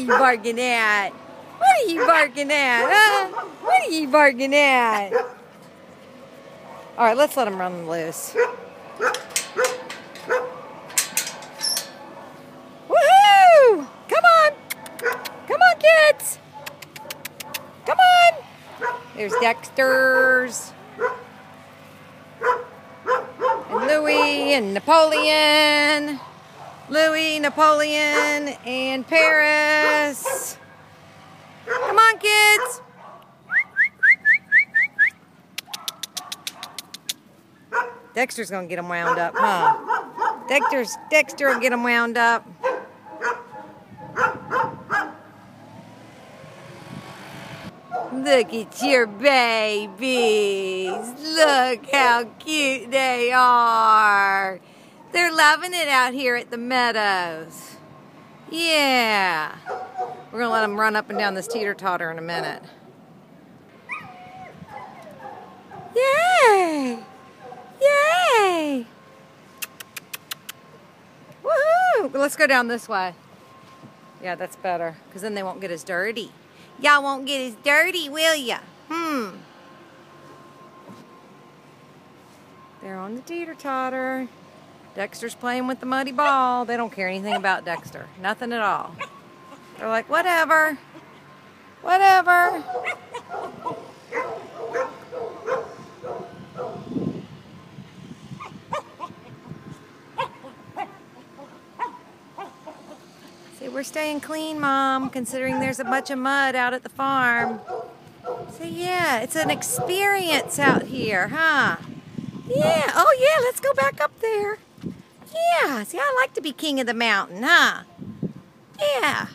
you barking at? What are you barking at, huh? What are you barking at? All right, let's let him run loose. Woohoo! Come on! Come on, kids! Come on! There's Dexter's. And Louie and Napoleon. Louie, Napoleon, and Paris. Come on, kids! Dexter's gonna get him wound up, huh? Dexter will get him wound up. Look at your babies. Look how cute they are. They're loving it out here at the meadows. Yeah. We're gonna let them run up and down this teeter-totter in a minute. Yay! Yay! Woohoo! Let's go down this way. Yeah, that's better, because then they won't get as dirty. Y'all won't get as dirty, will ya? They're on the teeter-totter. Dexter's playing with the muddy ball. They don't care anything about Dexter. Nothing at all. They're like, whatever. Whatever. See, we're staying clean, Mom, considering there's a bunch of mud out at the farm. So yeah, it's an experience out here, huh? Yeah. Oh yeah, let's go back up there. Yeah. See, I like to be king of the mountain, huh? Yeah.